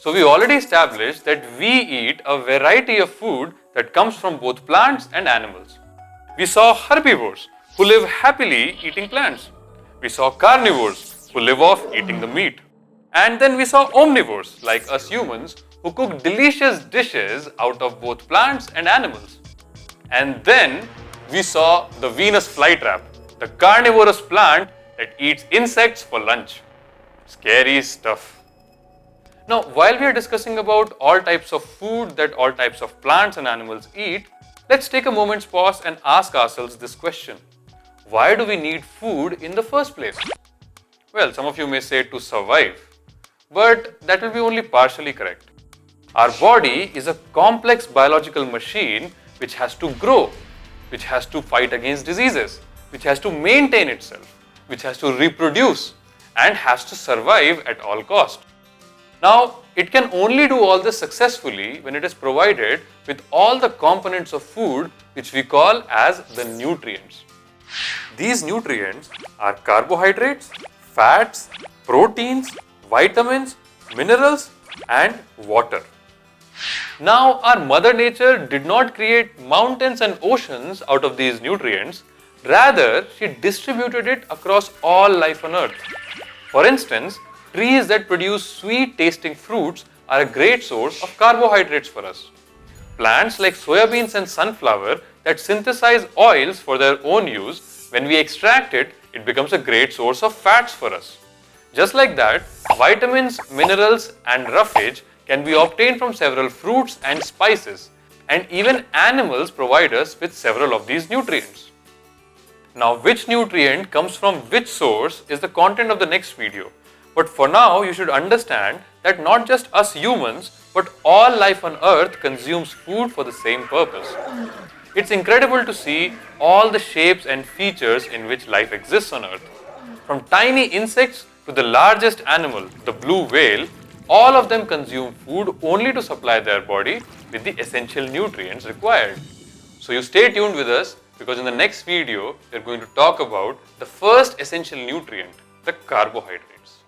So we already established that we eat a variety of food that comes from both plants and animals. We saw herbivores who live happily eating plants. We saw carnivores who live off eating the meat. And then we saw omnivores like us humans who cook delicious dishes out of both plants and animals. And then we saw the Venus flytrap, the carnivorous plant that eats insects for lunch. Scary stuff. Now, while we are discussing about all types of food that all types of plants and animals eat, let's take a moment's pause and ask ourselves this question. Why do we need food in the first place? Well, some of you may say to survive, but that will be only partially correct. Our body is a complex biological machine which has to grow, which has to fight against diseases, which has to maintain itself, which has to reproduce, and has to survive at all costs. Now, it can only do all this successfully when it is provided with all the components of food which we call as the nutrients. These nutrients are carbohydrates, fats, proteins, vitamins, minerals, and water. Now, our Mother Nature did not create mountains and oceans out of these nutrients. Rather, she distributed it across all life on Earth. For instance, trees that produce sweet tasting fruits are a great source of carbohydrates for us. Plants like soybeans and sunflower that synthesize oils for their own use, when we extract it, it becomes a great source of fats for us. Just like that, vitamins, minerals, and roughage can be obtained from several fruits and spices, and even animals provide us with several of these nutrients. Now, which nutrient comes from which source is the content of the next video. But for now, you should understand that not just us humans, but all life on Earth consumes food for the same purpose. It's incredible to see all the shapes and features in which life exists on Earth. From tiny insects to the largest animal, the blue whale, all of them consume food only to supply their body with the essential nutrients required. So you stay tuned with us, because in the next video, we're going to talk about the first essential nutrient, the carbohydrates.